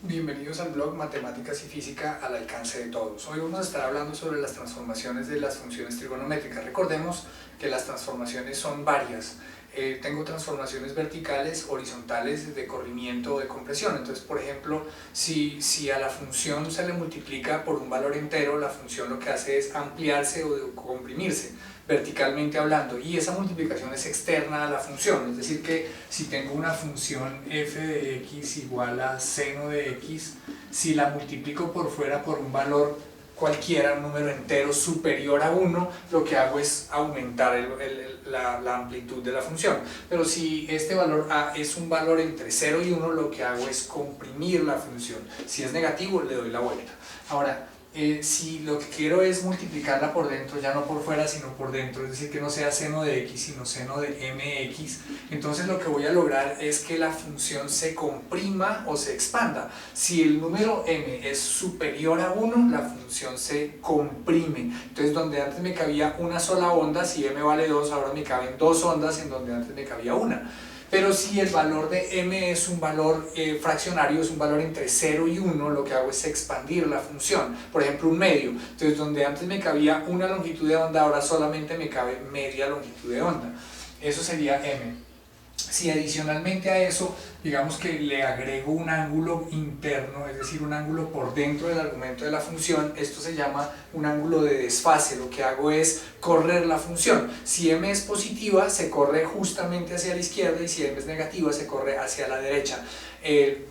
Bienvenidos al blog Matemáticas y Física al alcance de todos. Hoy vamos a estar hablando sobre las transformaciones de las funciones trigonométricas. Recordemos que las transformaciones son varias. Tengo transformaciones verticales, horizontales, de corrimiento o de compresión. Entonces, por ejemplo, si a la función se le multiplica por un valor entero, la función lo que hace es ampliarse o comprimirse, verticalmente hablando, y esa multiplicación es externa a la función, es decir que si tengo una función f de x igual a seno de x, si la multiplico por fuera por un valor cualquiera, un número entero superior a 1, lo que hago es aumentar la amplitud de la función. Pero si este valor a es un valor entre 0 y 1, lo que hago es comprimir la función. Si es negativo, le doy la vuelta. Ahora, si lo que quiero es multiplicarla por dentro, ya no por fuera sino por dentro, es decir que no sea seno de x sino seno de mx, entonces lo que voy a lograr es que la función se comprima o se expanda. Si el número m es superior a 1, la función se comprime. Entonces donde antes me cabía una sola onda, si m vale 2, ahora me caben dos ondas en donde antes me cabía una. Pero si el valor de m es un valor fraccionario, es un valor entre 0 y 1, lo que hago es expandir la función. Por ejemplo, un medio. Entonces, donde antes me cabía una longitud de onda, ahora solamente me cabe media longitud de onda. Eso sería m. Si adicionalmente a eso, digamos que le agrego un ángulo interno, es decir, un ángulo por dentro del argumento de la función, esto se llama un ángulo de desfase. Lo que hago es correr la función. Si m es positiva, se corre justamente hacia la izquierda, y si m es negativa, se corre hacia la derecha,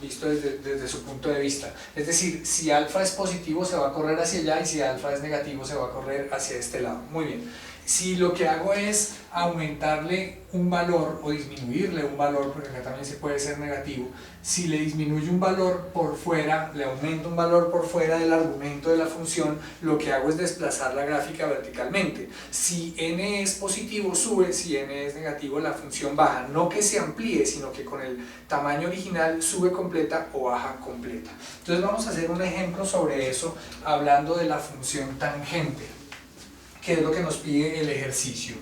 visto desde su punto de vista. Es decir, si alfa es positivo, se va a correr hacia allá, y si alfa es negativo, se va a correr hacia este lado. Muy bien. Si lo que hago es aumentarle un valor o disminuirle un valor, porque acá también se puede ser negativo, si le disminuyo un valor por fuera, le aumento un valor por fuera del argumento de la función, lo que hago es desplazar la gráfica verticalmente. Si n es positivo, sube; si n es negativo, la función baja. No que se amplíe, sino que con el tamaño original sube completa o baja completa. Entonces vamos a hacer un ejemplo sobre eso, hablando de la función tangente, que es lo que nos pide el ejercicio.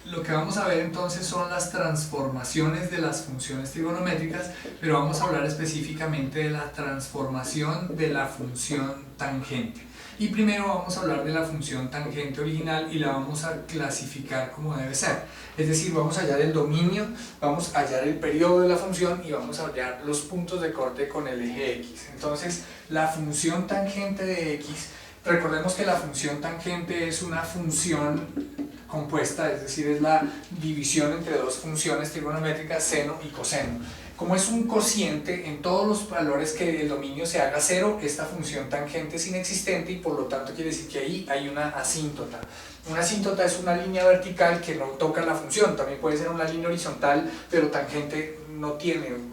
Lo que vamos a ver entonces son las transformaciones de las funciones trigonométricas, pero vamos a hablar específicamente de la transformación de la función tangente. Y primero vamos a hablar de la función tangente original y la vamos a clasificar como debe ser. Es decir, vamos a hallar el dominio, vamos a hallar el periodo de la función y vamos a hallar los puntos de corte con el eje x. Entonces, la función tangente de x, recordemos que la función tangente es una función compuesta, es decir, es la división entre dos funciones trigonométricas, seno y coseno. Como es un cociente, en todos los valores que el dominio se haga 0, esta función tangente es inexistente y por lo tanto quiere decir que ahí hay una asíntota. Una asíntota es una línea vertical que no toca la función, también puede ser una línea horizontal, pero tangente no tiene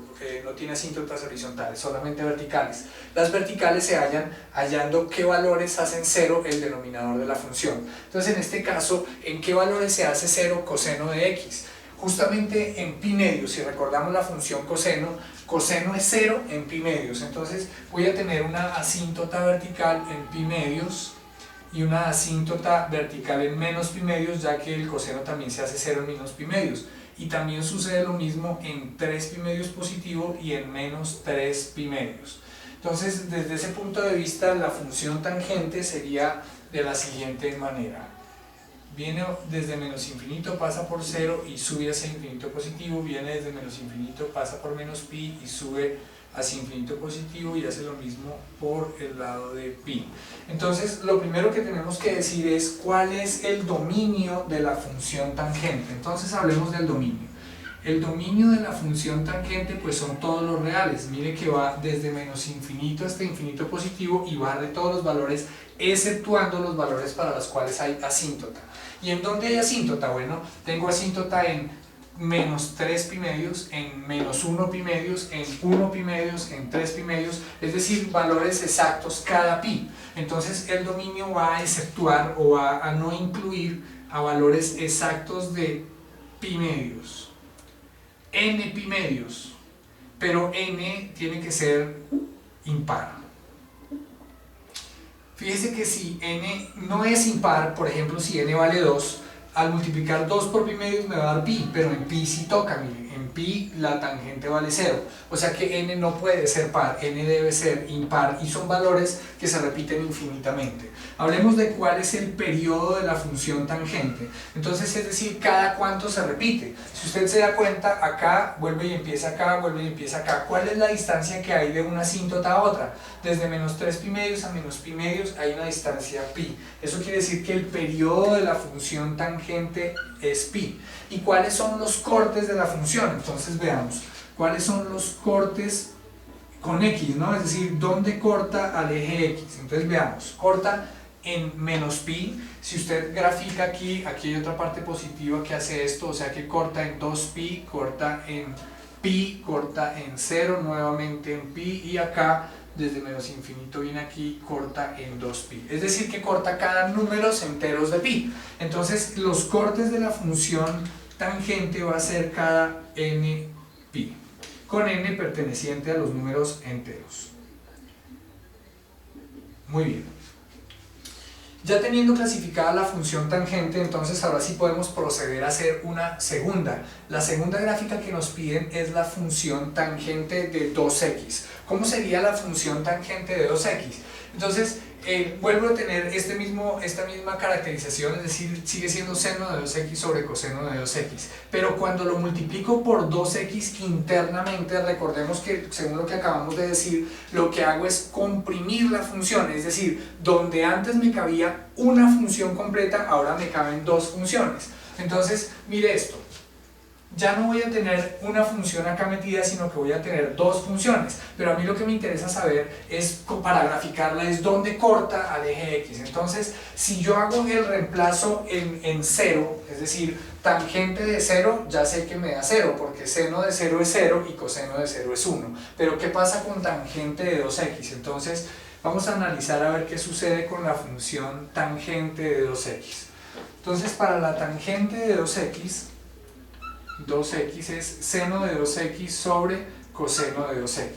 asíntotas horizontales, solamente verticales. Las verticales se hallan hallando qué valores hacen 0 el denominador de la función. Entonces, en este caso, ¿en qué valores se hace 0 coseno de x? Justamente en pi medios. Si recordamos la función coseno, coseno es 0 en pi medios. Entonces, voy a tener una asíntota vertical en pi medios y una asíntota vertical en menos pi medios, ya que el coseno también se hace 0 en menos pi medios. Y también sucede lo mismo en 3 pi medios positivo y en menos 3 pi medios. Entonces, desde ese punto de vista, la función tangente sería de la siguiente manera. Viene desde menos infinito, pasa por 0 y sube hacia infinito positivo. Viene desde menos infinito, pasa por menos pi y sube hacia infinito positivo y hace lo mismo por el lado de pi. Entonces, lo primero que tenemos que decir es cuál es el dominio de la función tangente. Entonces, hablemos del dominio. El dominio de la función tangente pues son todos los reales. Mire que va desde menos infinito hasta infinito positivo y va de todos los valores, exceptuando los valores para los cuales hay asíntota. ¿Y en dónde hay asíntota? Bueno, tengo asíntota en menos 3 pi medios, en menos 1 pi medios, en 1 pi medios, en 3 pi medios, es decir, valores exactos cada pi. Entonces el dominio va a exceptuar o va a no incluir a valores exactos de pi medios, n pi medios, pero n tiene que ser impar. Fíjese que si n no es impar, por ejemplo si n vale 2, al multiplicar 2 por pi medios me va a dar pi, pero en pi sí toca, mire, en en pi la tangente vale 0, o sea que n no puede ser par, n debe ser impar, y son valores que se repiten infinitamente. Hablemos de cuál es el periodo de la función tangente. Entonces, es decir, cada cuánto se repite. Si usted se da cuenta, acá vuelve y empieza acá, vuelve y empieza acá. ¿Cuál es la distancia que hay de una asíntota a otra? Desde menos 3 pi medios a menos pi medios hay una distancia pi. Eso quiere decir que el periodo de la función tangente es pi. ¿Y cuáles son los cortes de la función? Entonces veamos, ¿cuáles son los cortes con x, ¿no? Es decir, ¿dónde corta al eje x? Entonces veamos, corta en menos pi. Si usted grafica aquí, aquí hay otra parte positiva que hace esto, o sea que corta en 2pi, corta en pi, corta en 0, nuevamente en pi, y acá desde menos infinito viene aquí, corta en 2pi. Es decir, que corta cada números enteros de pi. Entonces, los cortes de la función tangente va a ser cada n pi, con n perteneciente a los números enteros. Muy bien. Ya teniendo clasificada la función tangente, entonces ahora sí podemos proceder a hacer una segunda. La segunda gráfica que nos piden es la función tangente de 2x. ¿Cómo sería la función tangente de 2x? Entonces, vuelvo a tener esta misma caracterización, es decir, sigue siendo seno de 2x sobre coseno de 2x. Pero cuando lo multiplico por 2x internamente, recordemos que, según lo que acabamos de decir, lo que hago es comprimir la función, es decir, donde antes me cabía una función completa, ahora me caben dos funciones. Entonces, mire esto. Ya no voy a tener una función acá metida, sino que voy a tener dos funciones. Pero a mí lo que me interesa saber es, para graficarla, es dónde corta al eje x. Entonces, si yo hago el reemplazo en 0, es decir, tangente de 0, ya sé que me da 0, porque seno de 0 es 0 y coseno de 0 es 1. Pero ¿qué pasa con tangente de 2x? Entonces, vamos a analizar a ver qué sucede con la función tangente de 2x. Entonces, para la tangente de 2x es seno de 2x sobre coseno de 2x.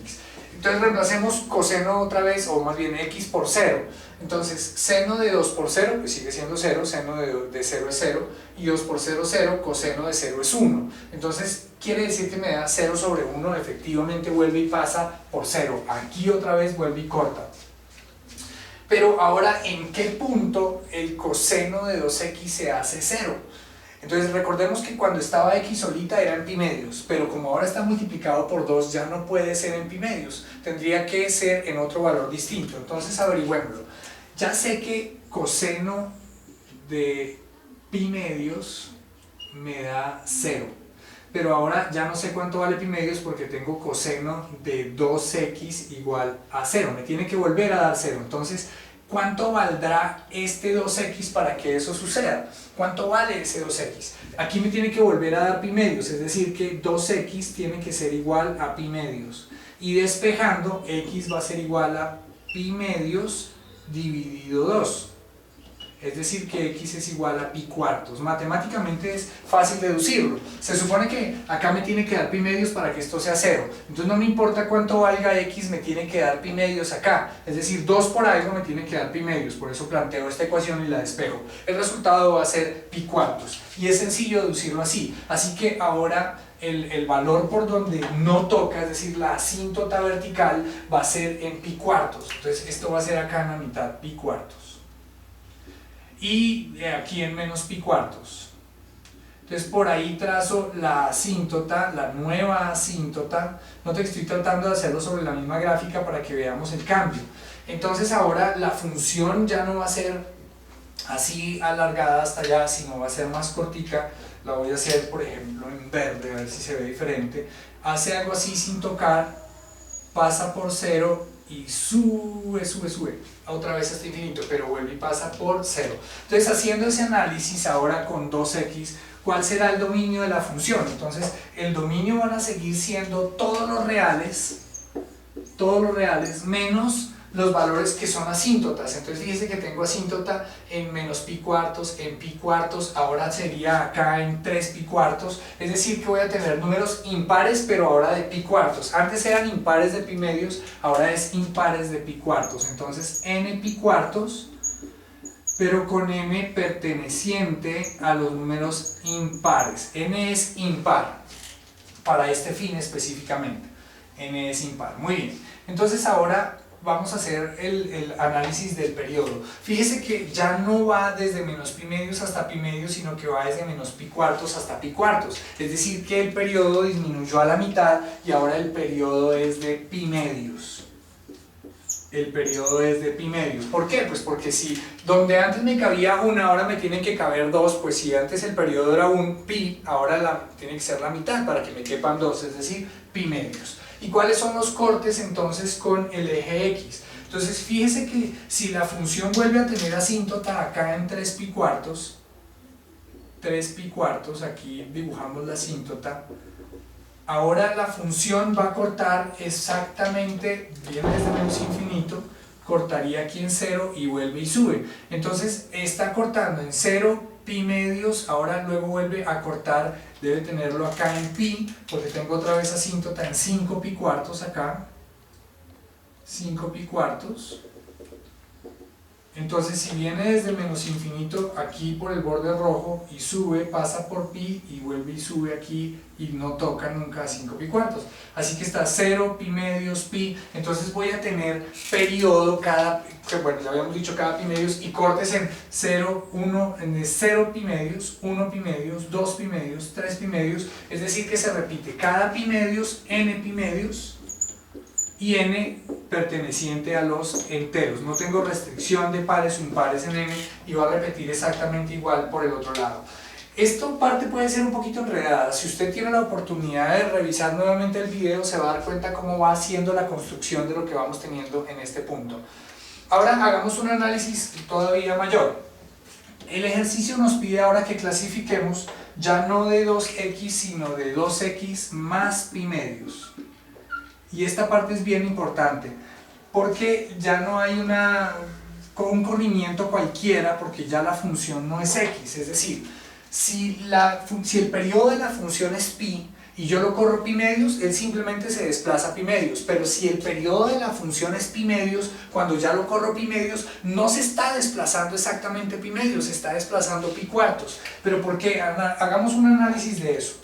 Entonces reemplacemos coseno otra vez, o más bien x por 0. Entonces seno de 2 por 0, pues sigue siendo 0, seno de 0 es 0, y 2 por 0 0, coseno de 0 es 1. Entonces quiere decir que me da 0 sobre 1, efectivamente vuelve y pasa por 0. Aquí otra vez vuelve y corta. Pero ahora, ¿en qué punto el coseno de 2x se hace 0? Entonces recordemos que cuando estaba x solita era en pi medios, pero como ahora está multiplicado por 2 ya no puede ser en pi medios, tendría que ser en otro valor distinto. Entonces averigüémoslo. Ya sé que coseno de pi medios me da 0, pero ahora ya no sé cuánto vale pi medios porque tengo coseno de 2x igual a 0, me tiene que volver a dar 0. Entonces, ¿cuánto valdrá este 2x para que eso suceda? ¿Cuánto vale ese 2x? Aquí me tiene que volver a dar pi medios, es decir que 2x tiene que ser igual a pi medios. Y despejando, x va a ser igual a pi medios dividido 2. Es decir que x es igual a pi cuartos. Matemáticamente es fácil deducirlo. Se supone que acá me tiene que dar pi medios para que esto sea 0. Entonces no me importa cuánto valga x, me tiene que dar pi medios acá. Es decir, 2 por algo me tiene que dar pi medios. Por eso planteo esta ecuación y la despejo. El resultado va a ser pi cuartos. Y es sencillo deducirlo así. Así que ahora el valor por donde no toca, es decir, la asíntota vertical, va a ser en pi cuartos. Entonces esto va a ser acá en la mitad, pi cuartos. Y aquí en menos pi cuartos. Entonces por ahí trazo la asíntota, la nueva asíntota. Note que estoy tratando de hacerlo sobre la misma gráfica para que veamos el cambio. Entonces ahora la función ya no va a ser así alargada hasta allá, sino va a ser más cortica. La voy a hacer, por ejemplo, en verde, a ver si se ve diferente. Hace algo así sin tocar, pasa por 0 y sube otra vez hasta infinito, pero vuelve y pasa por 0. Entonces, haciendo ese análisis ahora con 2x, ¿cuál será el dominio de la función? Entonces, el dominio van a seguir siendo todos los reales menos los valores que son asíntotas. Entonces fíjese que tengo asíntota en menos pi cuartos, en pi cuartos, ahora sería acá en 3 pi cuartos, es decir que voy a tener números impares pero ahora de pi cuartos. Antes eran impares de pi medios, ahora es impares de pi cuartos. Entonces n pi cuartos, pero con n perteneciente a los números impares. N es impar. para este fin específicamente. N es impar. Muy bien. Entonces ahora vamos a hacer el análisis del periodo. Fíjese que ya no va desde menos pi medios hasta pi medios, sino que va desde menos pi cuartos hasta pi cuartos. Es decir, que el periodo disminuyó a la mitad y ahora el periodo es de pi medios. El periodo es de pi medios. ¿Por qué? Pues porque si donde antes me cabía una, ahora me tienen que caber dos, pues si antes el periodo era un pi, ahora tiene que ser la mitad para que me quepan dos, es decir, pi medios. ¿Y cuáles son los cortes entonces con el eje X? Entonces fíjese que si la función vuelve a tener asíntota acá en 3 pi cuartos, aquí dibujamos la asíntota, ahora la función va a cortar exactamente, viene desde menos infinito, cortaría aquí en 0 y vuelve y sube. Entonces está cortando en 0 pi medios, ahora luego vuelve a cortar, debe tenerlo acá en pi, porque tengo otra vez asíntota en 5 pi cuartos acá, 5 pi cuartos. Entonces si viene desde menos infinito aquí por el borde rojo y sube, pasa por pi y vuelve y sube aquí y no toca nunca a 5 pi cuartos. Así que está 0, pi medios, pi. Entonces voy a tener periodo bueno, ya habíamos dicho cada pi medios y cortes en 0, 1, en 0 pi medios, 1 pi medios, 2 pi medios, 3 pi medios. Es decir que se repite cada pi medios, n pi medios y n perteneciente a los enteros. No tengo restricción de pares o impares en n y va a repetir exactamente igual por el otro lado. Esta parte puede ser un poquito enredada. Si usted tiene la oportunidad de revisar nuevamente el video, se va a dar cuenta cómo va haciendo la construcción de lo que vamos teniendo en este punto. Ahora hagamos un análisis todavía mayor. El ejercicio nos pide ahora que clasifiquemos ya no de 2x, sino de 2x más pi medios. Y esta parte es bien importante, porque ya no hay un corrimiento cualquiera, porque ya la función no es x, es decir, si el periodo de la función es pi, y yo lo corro pi medios, él simplemente se desplaza pi medios, pero si el periodo de la función es pi medios, cuando ya lo corro pi medios, no se está desplazando exactamente pi medios, se está desplazando pi cuartos. ¿Pero por qué? Hagamos un análisis de eso.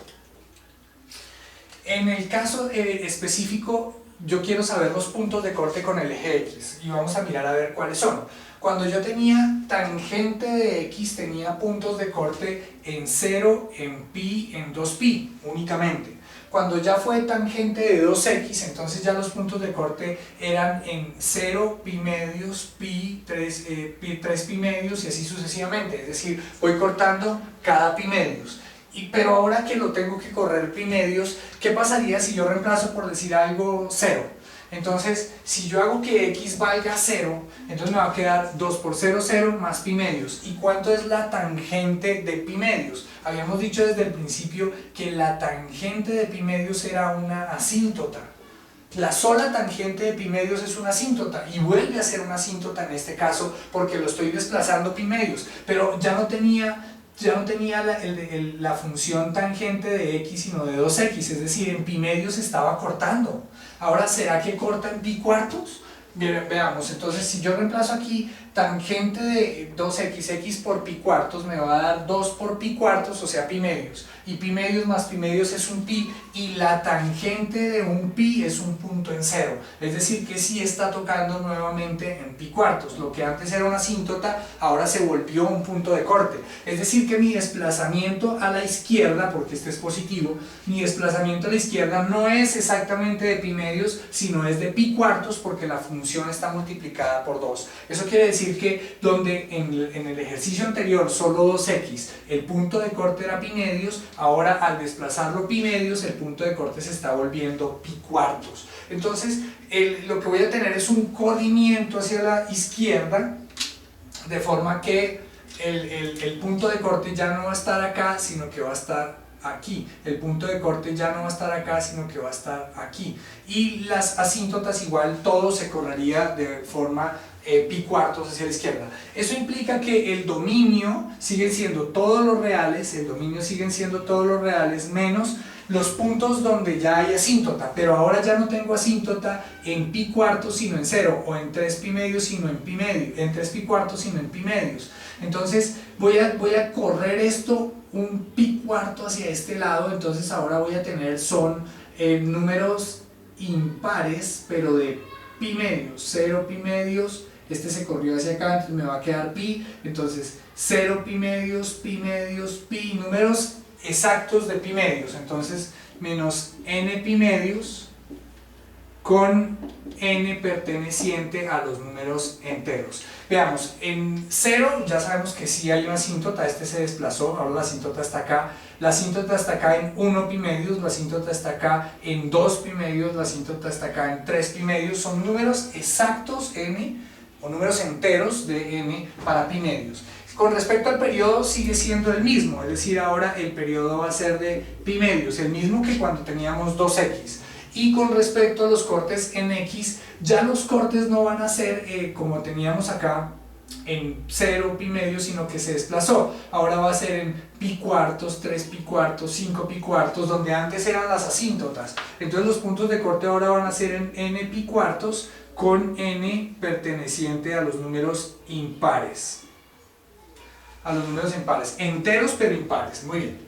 En el caso específico, yo quiero saber los puntos de corte con el eje X y vamos a mirar a ver cuáles son. Cuando yo tenía tangente de X, tenía puntos de corte en 0, en pi, en 2pi únicamente. Cuando ya fue tangente de 2x, entonces ya los puntos de corte eran en 0, pi medios, pi, 3 pi medios y así sucesivamente. Es decir, voy cortando cada pi medios. Pero ahora que lo tengo que correr pi medios, ¿qué pasaría si yo reemplazo por decir algo 0? Entonces, si yo hago que x valga 0, entonces me va a quedar 2 por 0, 0 más pi medios. ¿Y cuánto es la tangente de pi medios? Habíamos dicho desde el principio que la tangente de pi medios era una asíntota. La sola tangente de pi medios es una asíntota y vuelve a ser una asíntota en este caso porque lo estoy desplazando pi medios, pero ya no tenía la función tangente de x sino de 2x, es decir, en pi medios estaba cortando. Ahora, ¿será que corta en pi cuartos? Bien, veamos, entonces si yo reemplazo aquí tangente de 2x, x por pi cuartos me va a dar 2 por pi cuartos, o sea pi medios, y pi medios más pi medios es un pi, y la tangente de un pi es un punto en 0, es decir que sí está tocando nuevamente en pi cuartos. Lo que antes era una asíntota ahora se volvió un punto de corte, es decir que mi desplazamiento a la izquierda, porque este es positivo, mi desplazamiento a la izquierda no es exactamente de pi medios, sino es de pi cuartos porque la función está multiplicada por 2. Eso quiere decir que donde en el ejercicio anterior solo 2x, el punto de corte era pi medios, ahora al desplazarlo pi medios el punto de corte se está volviendo pi cuartos. Entonces lo que voy a tener es un corrimiento hacia la izquierda, de forma que el punto de corte ya no va a estar acá, sino que va a estar aquí. El punto de corte ya no va a estar acá, sino que va a estar aquí. Y las asíntotas igual todo se correría de forma pi cuartos hacia la izquierda. Eso implica que el dominio siguen siendo todos los reales, menos los puntos donde ya hay asíntota, pero ahora ya no tengo asíntota en pi cuartos sino en 0, o en 3 pi medios sino en pi medios, en 3 pi cuartos sino en pi medios. Entonces voy a correr esto un pi cuarto hacia este lado, entonces ahora voy a tener son números impares, pero de pi medios, 0 pi medios, este se corrió hacia acá, entonces me va a quedar pi, entonces 0 pi medios, pi, números exactos de pi medios, entonces menos n pi medios con n perteneciente a los números enteros. Veamos, en 0 ya sabemos que sí hay una asíntota, este se desplazó, ahora la asíntota está acá, la asíntota está acá en 1 pi medios, la asíntota está acá en 2 pi medios, la asíntota está acá en 3 pi medios, son números exactos n, o números enteros de n para pi medios. Con respecto al periodo sigue siendo el mismo, es decir, ahora el periodo va a ser de pi medios, el mismo que cuando teníamos 2x. Y con respecto a los cortes en x, ya los cortes no van a ser como teníamos acá en 0 pi medios, sino que se desplazó. Ahora va a ser en pi cuartos, 3 pi cuartos, 5 pi cuartos, donde antes eran las asíntotas. Entonces los puntos de corte ahora van a ser en n pi cuartos con n perteneciente a los números impares. A los números impares, enteros pero impares, muy bien.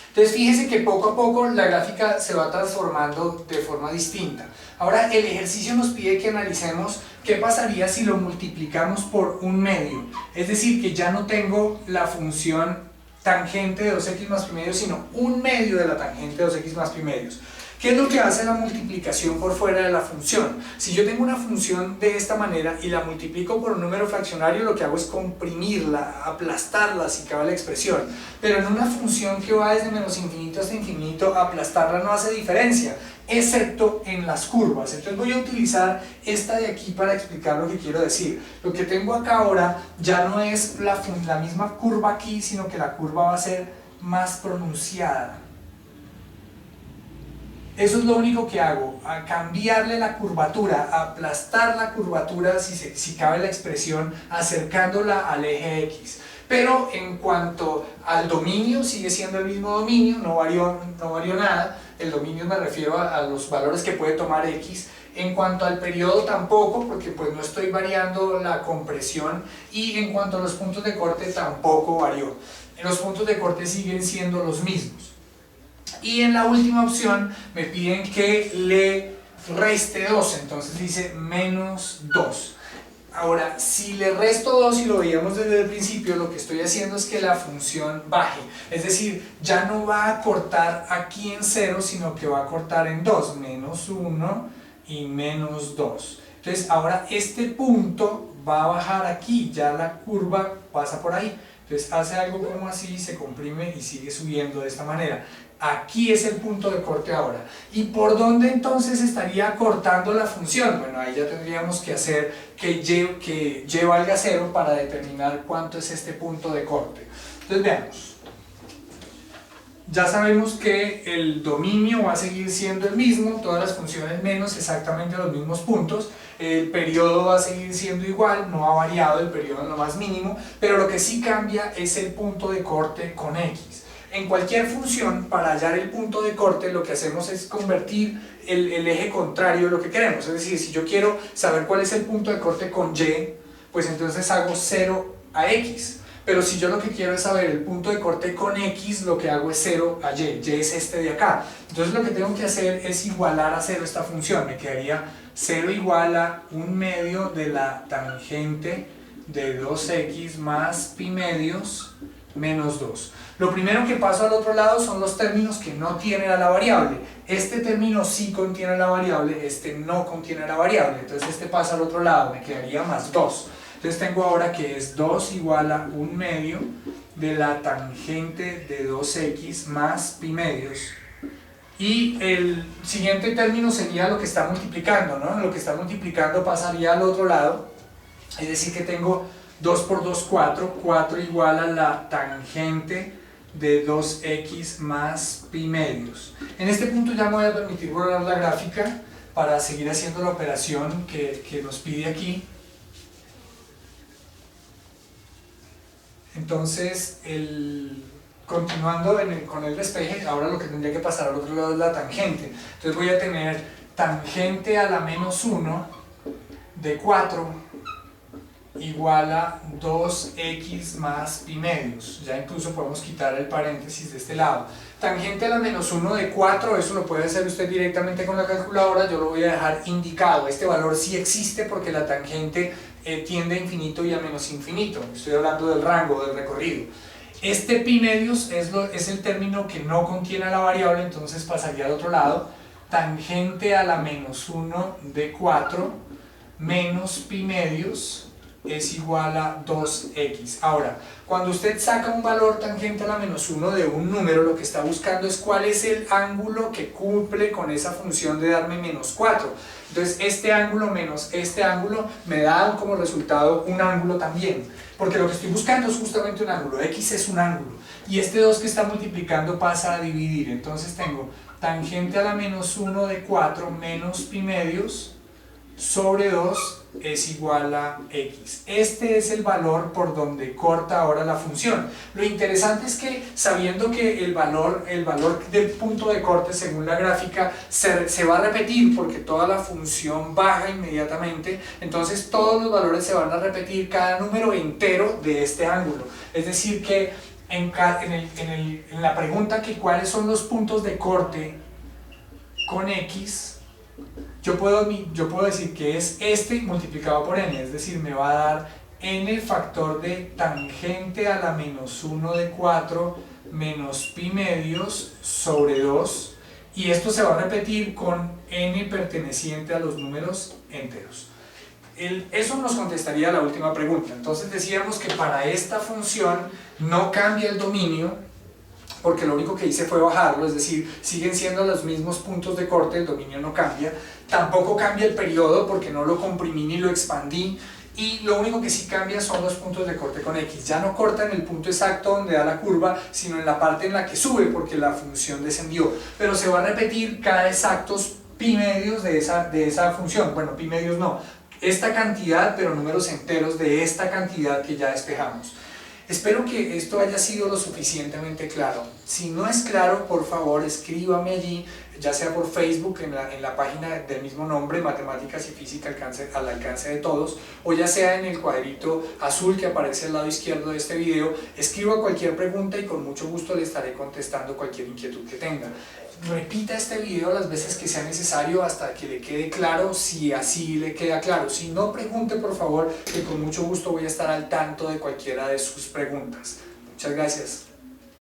Entonces fíjense que poco a poco la gráfica se va transformando de forma distinta. Ahora el ejercicio nos pide que analicemos qué pasaría si lo multiplicamos por un medio. Es decir, que ya no tengo la función tangente de 2x más pi medios, sino un medio de la tangente de 2x más pi medios. ¿Qué es lo que hace la multiplicación por fuera de la función? Si yo tengo una función de esta manera y la multiplico por un número fraccionario, lo que hago es comprimirla, aplastarla, si cabe la expresión. Pero en una función que va desde menos infinito hasta infinito, aplastarla no hace diferencia, excepto en las curvas. Entonces voy a utilizar esta de aquí para explicar lo que quiero decir. Lo que tengo acá ahora ya no es la misma curva aquí, sino que la curva va a ser más pronunciada. Eso es lo único que hago, a cambiarle la curvatura, aplastar la curvatura, si cabe la expresión, acercándola al eje X. Pero en cuanto al dominio, sigue siendo el mismo dominio, no varió nada. El dominio me refiero a los valores que puede tomar X. En cuanto al periodo tampoco, porque pues no estoy variando la compresión. Y en cuanto a los puntos de corte tampoco varió. Los puntos de corte siguen siendo los mismos. Y en la última opción me piden que le reste 2, entonces dice menos 2. Ahora, si le resto 2, y lo veíamos desde el principio, lo que estoy haciendo es que la función baje. Es decir, ya no va a cortar aquí en 0, sino que va a cortar en 2, menos 1 y menos 2. Entonces, ahora este punto va a bajar aquí, ya la curva pasa por ahí. Entonces hace algo como así, se comprime y sigue subiendo de esta manera. Aquí es el punto de corte ahora. ¿Y por dónde entonces estaría cortando la función? Bueno, ahí ya tendríamos que hacer que y valga 0 para determinar cuánto es este punto de corte. Entonces veamos. Ya sabemos que el dominio va a seguir siendo el mismo, todas las funciones menos exactamente los mismos puntos. El periodo va a seguir siendo igual, no ha variado el periodo en lo más mínimo, pero lo que sí cambia es el punto de corte con X. En cualquier función, para hallar el punto de corte, lo que hacemos es convertir el eje contrario de lo que queremos. Es decir, si yo quiero saber cuál es el punto de corte con Y, pues entonces hago 0 a X. Pero si yo lo que quiero es saber el punto de corte con X, lo que hago es 0 a Y. Y es este de acá. Entonces lo que tengo que hacer es igualar a 0 esta función. Me quedaría 0 igual a 1 medio de la tangente de 2x más pi medios menos 2. Lo primero que paso al otro lado son los términos que no tienen a la variable. Este término sí contiene la variable, este no contiene la variable. Entonces este pasa al otro lado, me quedaría más 2. Entonces tengo ahora que es 2 igual a 1 medio de la tangente de 2x más pi medios. Y el siguiente término sería lo que está multiplicando, ¿no? Lo que está multiplicando pasaría al otro lado. Es decir que tengo 2 por 2, 4. 4 igual a la tangente de 2x más pi medios. En este punto ya me voy a permitir borrar la gráfica para seguir haciendo la operación que nos pide aquí. Entonces, continuando con el despeje, ahora lo que tendría que pasar al otro lado es la tangente. Entonces voy a tener tangente a la menos 1 de 4 igual a 2x más pi medios. Ya incluso podemos quitar el paréntesis de este lado. Tangente a la menos 1 de 4, eso lo puede hacer usted directamente con la calculadora, yo lo voy a dejar indicado. Este valor sí existe porque la tangente tiende a infinito y a menos infinito. Estoy hablando del rango, del recorrido. Este pi medios es el término que no contiene a la variable, entonces pasaría al otro lado. Tangente a la menos 1 de 4 menos pi medios es igual a 2x. Ahora, cuando usted saca un valor tangente a la menos 1 de un número, lo que está buscando es cuál es el ángulo que cumple con esa función de darme menos 4. Entonces, este ángulo menos este ángulo me da como resultado un ángulo también. Porque lo que estoy buscando es justamente un ángulo. X es un ángulo. Y este 2 que está multiplicando pasa a dividir. Entonces tengo tangente a la menos 1 de 4 menos pi medios sobre 2 es igual a x. Este es el valor por donde corta ahora la función. Lo interesante es que sabiendo que el valor del punto de corte según la gráfica se va a repetir porque toda la función baja inmediatamente, entonces todos los valores se van a repetir cada número entero de este ángulo. Es decir que en la pregunta que cuáles son los puntos de corte con x, yo puedo decir que es este multiplicado por n, es decir, me va a dar n factor de tangente a la menos 1 de 4 menos pi medios sobre 2, y esto se va a repetir con n perteneciente a los números enteros. Eso nos contestaría la última pregunta. Entonces decíamos que para esta función no cambia el dominio, porque lo único que hice fue bajarlo, es decir, siguen siendo los mismos puntos de corte, el dominio no cambia. Tampoco cambia el periodo porque no lo comprimí ni lo expandí, y lo único que sí cambia son los puntos de corte con x. Ya no corta en el punto exacto donde da la curva, sino en la parte en la que sube porque la función descendió. Pero se va a repetir cada exactos pi medios de esa función. Bueno, pi medios no, esta cantidad, pero números enteros de esta cantidad que ya despejamos. Espero que esto haya sido lo suficientemente claro. Si no es claro, por favor, escríbame allí, ya sea por Facebook, en la página del mismo nombre, Matemáticas y Física al alcance de todos, o ya sea en el cuadrito azul que aparece al lado izquierdo de este video. Escriba cualquier pregunta y con mucho gusto le estaré contestando cualquier inquietud que tenga. Repita este video las veces que sea necesario hasta que le quede claro, si así le queda claro. Si no, pregunte por favor, que con mucho gusto voy a estar al tanto de cualquiera de sus preguntas. Muchas gracias.